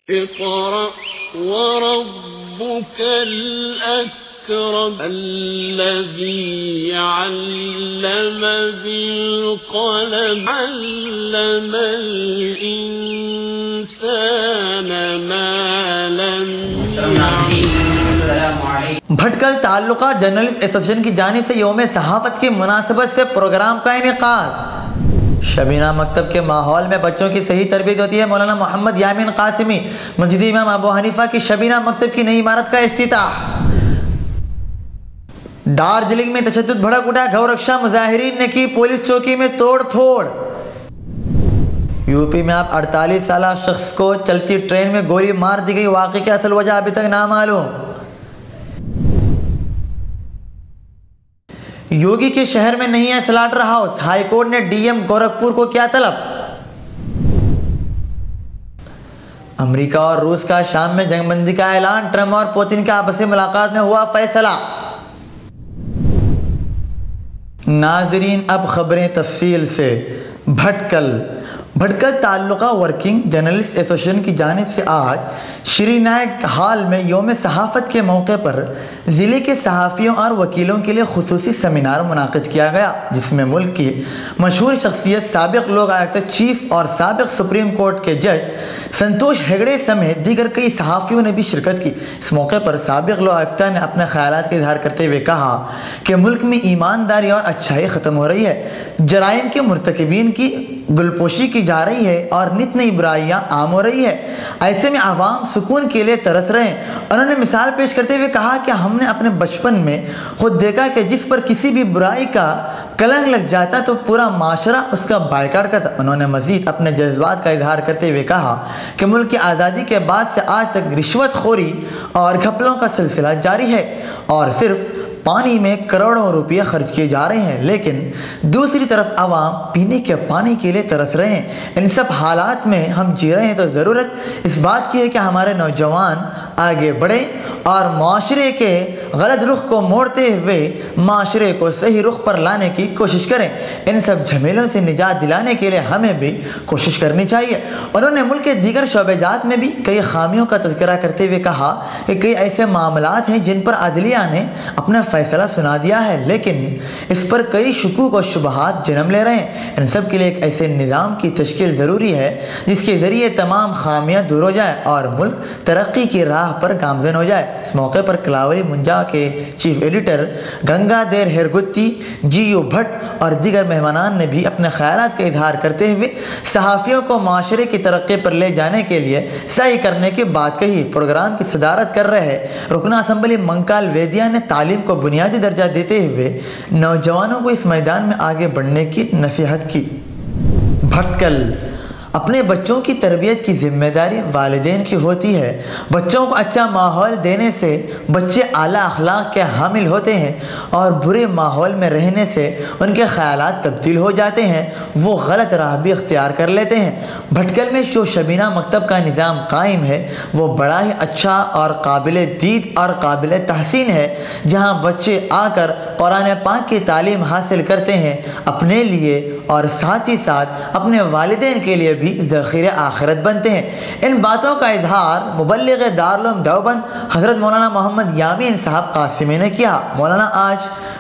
اقرأ وربك الأكرم الذي علم بالقلم علم الإنسان ما لم يعلم۔ بھٹکل تعلقات جرنلسٹ ایسوسی ایشن کی جانب سے یوم صحافت کی مناسبت سے پروگرام کا انعقاد۔ شبینہ مکتب کے ماحول میں بچوں کی صحیح تربیت ہوتی ہے۔ مولانا محمد یامین قاسمی مسجد امام ابو حنیفہ کی شبینہ مکتب کی نئی عمارت کا افتتاح۔ دارجلنگ میں تشدد بھڑک اٹھا، گورکشا مظاہرین نے کی پولیس چوکی میں توڑ پھوڑ۔ یوپی میں اب 48 سالہ شخص کو چلتی ٹرین میں گولی مار دی گئی، واقعے کی اصل وجہ ابھی تک نامعلوم۔ یوگی کے شہر میں نہیں ہے سلاٹر ہاؤس، ہائی کورٹ نے ڈی ایم گورکھپور کو کیا طلب۔ امریکہ اور روس کا شام میں جنگ بندی کا اعلان، ٹرمپ اور پوتن کا آپسی ملاقات میں ہوا فیصلہ۔ ناظرین اب خبریں تفصیل سے۔ بھٹکل تعلقہ ورکنگ جرنلسٹ ایسوسی ایشن کی جانب سے آج شری نائٹ ہال میں یوم صحافت کے موقع پر ضلع کے صحافیوں اور وکیلوں کے لیے خصوصی سیمینار منعقد کیا گیا، جس میں ملک کی مشہور شخصیت سابق لوک آیوکتا چیف اور سابق سپریم کورٹ کے جج سنتوش ہیگڑے سمیت دیگر کئی صحافیوں نے بھی شرکت کی۔ اس موقع پر سابق لوک آیوکتا نے اپنے خیالات کا اظہار کرتے ہوئے کہا کہ ملک میں ایمانداری اور اچھائی ختم ہو رہی ہے، جرائم کے مرتکبین کی گلپوشی کی جا رہی ہے اور نت نئی برائیاں عام ہو رہی ہے، ایسے میں عوام سکون کے لیے ترس رہے ہیں۔ انہوں نے مثال پیش کرتے ہوئے کہا کہ ہم نے اپنے بچپن میں خود دیکھا کہ جس پر کسی بھی برائی کا کلنگ لگ جاتا تو پورا معاشرہ اس کا بائیکاٹ کرتا۔ انہوں نے مزید اپنے جذبات کا اظہار کرتے ہوئے کہا کہ ملک کی آزادی کے بعد سے آج تک رشوت خوری اور گھپلوں کا سلسلہ جاری ہے اور صرف پانی میں کروڑوں روپے خرچ کیے جا رہے ہیں، لیکن دوسری طرف عوام پینے کے پانی کے لیے ترس رہے ہیں۔ ان سب حالات میں ہم جی رہے ہیں تو ضرورت اس بات کی ہے کہ ہمارے نوجوان آگے بڑھیں اور معاشرے کے غلط رخ کو موڑتے ہوئے معاشرے کو صحیح رخ پر لانے کی کوشش کریں۔ ان سب جھمیلوں سے نجات دلانے کے لیے ہمیں بھی کوشش کرنی چاہیے۔ انہوں نے ملک کے دیگر شعبہ جات میں بھی کئی خامیوں کا تذکرہ کرتے ہوئے کہا کہ کئی ایسے معاملات ہیں جن پر عدلیہ نے اپنا فیصلہ سنا دیا ہے، لیکن اس پر کئی شکوک و شبہات جنم لے رہے ہیں۔ ان سب کے لیے ایک ایسے نظام کی تشکیل ضروری ہے جس کے ذریعے تمام خامیاں دور ہو جائیں اور ملک ترقی کی راہ پر گامزن ہو جائے۔ اس موقع پر کلاوری منجا کے chief editor Gangadhar Hiregutti, G U Bhat اور دیگر مہمانان نے بھی اپنے خیالات کا اظہار کرتے ہوئے صحافیوں کو معاشرے کی ترقی پر لے جانے کے لیے سعی کرنے کی بات کہی۔ پروگرام کی صدارت کر رہے رکن اسمبلی منکال ویدیا نے تعلیم کو بنیادی درجہ دیتے ہوئے نوجوانوں کو اس میدان میں آگے بڑھنے کی نصیحت کی۔ بھٹکل اپنے بچوں کی تربیت کی ذمہ داری والدین کی ہوتی ہے۔ بچوں کو اچھا ماحول دینے سے بچے اعلیٰ اخلاق کے حامل ہوتے ہیں اور برے ماحول میں رہنے سے ان کے خیالات تبدیل ہو جاتے ہیں، وہ غلط راہ بھی اختیار کر لیتے ہیں۔ بھٹکل میں جو شبینہ مکتب کا نظام قائم ہے وہ بڑا ہی اچھا اور قابل دید اور قابل تحسین ہے، جہاں بچے آ کر قرآن پاک کی تعلیم حاصل کرتے ہیں، اپنے لیے اور ساتھ ہی ساتھ اپنے والدین کے لیے بھی ذخیرہ آخرت بنتے ہیں۔ ان باتوں کا اظہار مبلغ دارالعلوم دیوبند حضرت مولانا محمد یامین صاحب قاسمی نے کیا۔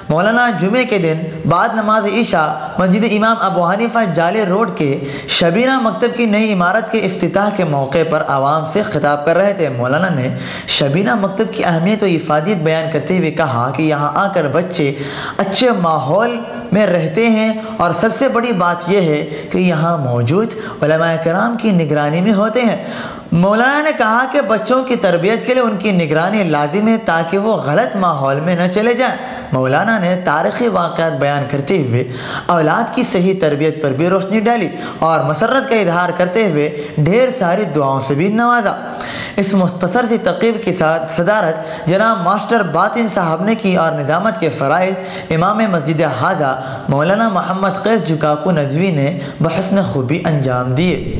مولانا جمعے کے دن بعد نماز عشاء مسجد امام ابو حنیفہ جالے روڈ کے شبینہ مکتب کی نئی عمارت کے افتتاح کے موقع پر عوام سے خطاب کر رہے تھے۔ مولانا نے شبینہ مکتب کی اہمیت و افادیت بیان کرتے ہوئے کہا کہ یہاں آ کر بچے اچھے ماحول میں رہتے ہیں اور سب سے بڑی بات یہ ہے کہ یہاں موجود علماء کرام کی نگرانی میں ہوتے ہیں۔ مولانا نے کہا کہ بچوں کی تربیت کے لیے ان کی نگرانی لازم ہے تاکہ وہ غلط ماحول میں نہ چلے جائیں۔ مولانا نے تاریخی واقعات بیان کرتے ہوئے اولاد کی صحیح تربیت پر بھی روشنی ڈالی اور مسرت کا اظہار کرتے ہوئے ڈھیر ساری دعاؤں سے بھی نوازا۔ اس مختصر سی تقریب کی صدارت جناب ماسٹر باطن صاحب نے کی اور نظامت کے فرائض امام مسجد حاضہ مولانا محمد قیس جکاکو ندوی نے بحسن خوبی انجام دیے۔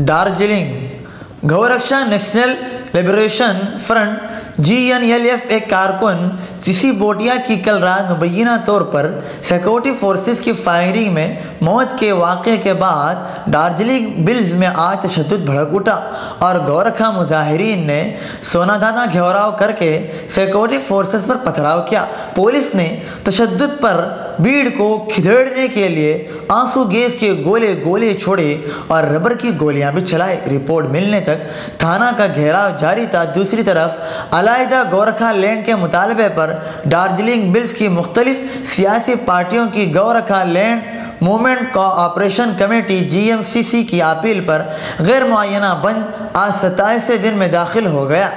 Darjeeling Gorkha national liberation front GNLF ایک کارکن جسی بوٹیا کی کل رات مبینہ طور پر سیکورٹی فورسز کی فائرنگ میں موت کے واقعے کے بعد دارجلنگ بلز میں آج تشدد بھڑک اٹھا اور گورکھا مظاہرین نے سونادانہ گھیراؤ کر کے سیکورٹی فورسز پر پتھراؤ کیا۔ پولیس نے تشدد پر بھیڑ کو کھدیڑنے کے لیے آنسو گیس کے گولے چھوڑے اور ربر کی گولیاں بھی چلائے۔ رپورٹ ملنے تک تھانہ کا گھیراؤ جاری تھا۔ دوسری طرف علیحدہ گورکھا لینڈ کے مطالبے پر دارجلنگ بلز کی مختلف سیاسی پارٹیوں کی گورکھا لینڈ موومنٹ کو آپریشن کمیٹی GMCC کی اپیل پر غیر معینہ بند آج 27 دن میں داخل ہو گیا۔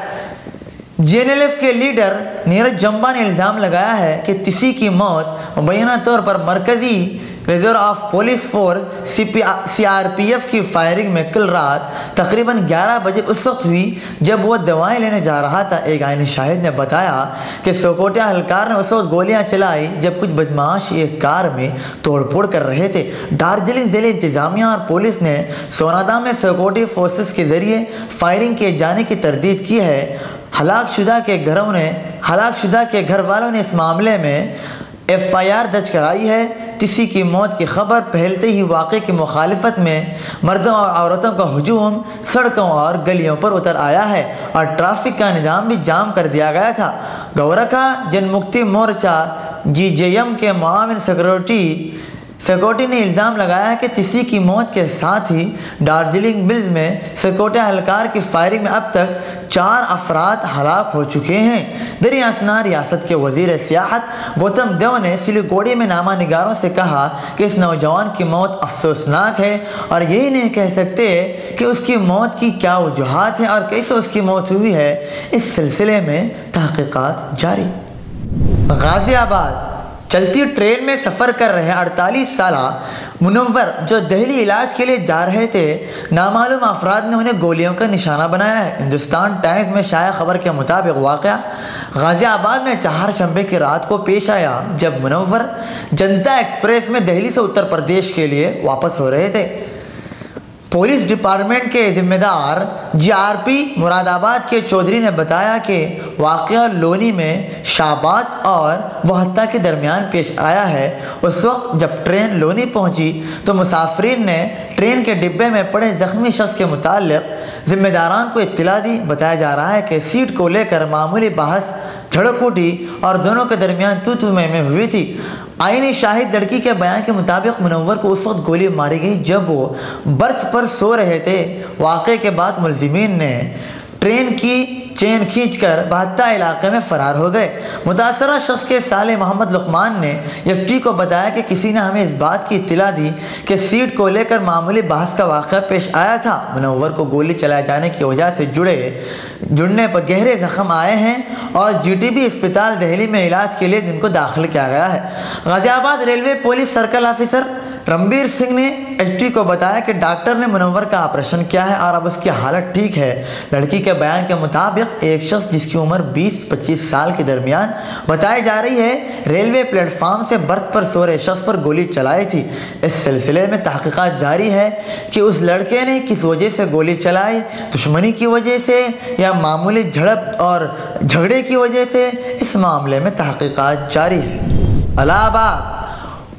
GNLF کے لیڈر نیرج جمبا نے الزام لگایا ہے کہ تسی کی موت مبینہ طور پر مرکزی reserve of police force CRPF کی فائرنگ میں کل رات تقریباً 11 بجے اس وقت ہوئی جب وہ دوائیں لینے جا رہا تھا۔ ایک عینی شاہد نے بتایا کہ سوکوٹیا اہلکار نے اس وقت گولیاں چلائی جب کچھ بدمعاش ایک کار میں توڑ پھوڑ کر رہے تھے۔ دارجلنگ ضلع انتظامیہ اور پولیس نے سونادا میں سیکورٹی فورسز کے ذریعے فائرنگ کیے جانے کی تردید کی ہے۔ ہلاک شدہ کے گھر والوں نے اس معاملے میں FIR درج کرائی ہے۔ تسی کی موت کی خبر پھیلتے ہی واقعے کی مخالفت میں مردوں اور عورتوں کا ہجوم سڑکوں اور گلیوں پر اتر آیا ہے اور ٹریفک کا نظام بھی جام کر دیا گیا تھا۔ گورکھا جن مکتی مورچہ GJM کے معاون سیکورٹی نے الزام لگایا ہے کہ تسی کی موت کے ساتھ ہی دارجلنگ بلز میں سیکورٹی اہلکار کی فائرنگ میں اب تک 4 افراد ہلاک ہو چکے ہیں۔ دریں اثنا ریاست کے وزیر سیاحت گوتم دیو نے سلیگوڑی میں نامہ نگاروں سے کہا کہ اس نوجوان کی موت افسوسناک ہے اور یہی نہیں کہہ سکتے کہ اس کی موت کی کیا وجوہات ہیں اور کیسے اس کی موت ہوئی ہے۔ اس سلسلے میں تحقیقات جاری۔ غازی آباد چلتی ٹرین میں سفر کر رہے 48 سالہ منور جو دہلی علاج کے لیے جا رہے تھے، نامعلوم افراد نے انہیں گولیوں کا نشانہ بنایا ہے۔ ہندوستان ٹائمز میں شائع خبر کے مطابق واقعہ غازی آباد میں چہارشنبے کی رات کو پیش آیا جب منور جنتا ایکسپریس میں دہلی سے اتر پردیش کے لیے واپس ہو رہے تھے۔ پولیس ڈپارٹمنٹ کے ذمہ دار GRP مراد آباد کے چودھری نے بتایا کہ واقعہ لونی میں شابات اور بہتا کے درمیان پیش آیا ہے۔ اس وقت جب ٹرین لونی پہنچی تو مسافرین نے ٹرین کے ڈبے میں پڑے زخمی شخص کے متعلق ذمہ داران کو اطلاع دی۔ بتایا جا رہا ہے کہ سیٹ کو لے کر معمولی بحث جھڑک اٹھی اور دونوں کے درمیان تو میں ہوئی تھی۔ عینی شاہد لڑکی کے بیان کے مطابق منور کو اس وقت گولی ماری گئی جب وہ برتھ پر سو رہے تھے۔ واقعے کے بعد ملزمین نے ٹرین کی چین کھینچ کر بہتا علاقے میں فرار ہو گئے۔ متاثرہ شخص کے سالے محمد لقمان نے FT کو بتایا کہ کسی نے ہمیں اس بات کی اطلاع دی کہ سیٹ کو لے کر معمولی بحث کا واقعہ پیش آیا تھا۔ منور کو گولی چلائے جانے کی وجہ سے جڑنے پر گہرے زخم آئے ہیں اور GTB اسپتال دہلی میں علاج کے لیے جن کو داخل کیا گیا ہے۔ Ghaziabad railway police circle officer Ranbir Singh نے HT کو بتایا کہ ڈاکٹر نے منور کا آپریشن کیا ہے اور اب اس کی حالت ٹھیک ہے۔ لڑکی کے بیان کے مطابق ایک شخص جس کی عمر 20-25 سال کے درمیان بتائی جا رہی ہے ریلوے پلیٹ فارم سے برتھ پر سو رہے شخص پر گولی چلائی تھی۔ اس سلسلے میں تحقیقات جاری ہے کہ اس لڑکے نے کس وجہ سے گولی چلائی، دشمنی کی وجہ سے یا معمولی جھڑپ اور جھگڑے کی وجہ سے۔ اس معاملے میں تحقیقات جاری ہے۔ الہ آباد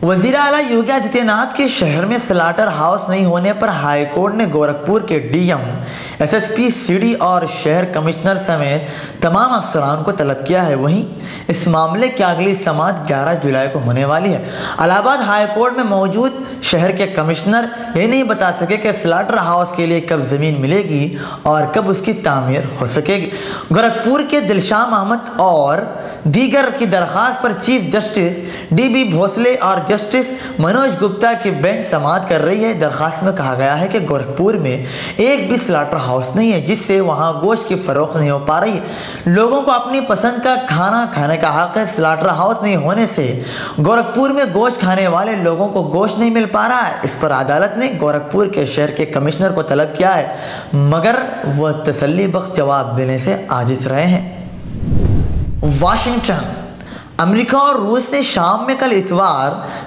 وزیر اعلیٰ یوگی آدتیہ ناتھ کے شہر میں سلاٹر ہاؤس نہیں ہونے پر ہائی کورٹ نے گورکھپور کے DM SSP CD اور شہر کمشنر سمیت تمام افسران کو طلب کیا ہے۔ وہیں اس معاملے کی اگلی سماعت 11 جولائی کو ہونے والی ہے۔ الہ آباد ہائی کورٹ میں موجود شہر کے کمشنر یہ نہیں بتا سکے کہ سلاٹر ہاؤس کے لیے کب زمین ملے گی اور کب اس کی تعمیر ہو سکے گی۔ گورکھپور کے دلشام احمد اور دیگر کی درخواست پر چیف جسٹس DB بھوسلے اور جسٹس منوج گپتا کی بینچ سماعت کر رہی ہے۔ درخواست میں کہا گیا ہے کہ گورکھپور میں ایک بھی سلاٹر ہاؤس نہیں ہے جس سے وہاں گوشت کی فروخت نہیں ہو پا رہی ہے۔ لوگوں کو اپنی پسند کا کھانا کھانے کا حق ہے۔ سلاٹر ہاؤس نہیں ہونے سے گورکھپور میں گوشت کھانے والے لوگوں کو گوشت نہیں مل پا رہا ہے۔ اس پر عدالت نے گورکھپور کے شہر کے کمشنر کو طلب کیا ہے مگر وہ تسلی بخش جواب دینے سے عاجز رہے ہیں۔ واشنگٹن امریکہ اور روس نے شام میں کل اتوار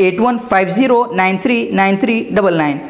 8150939399।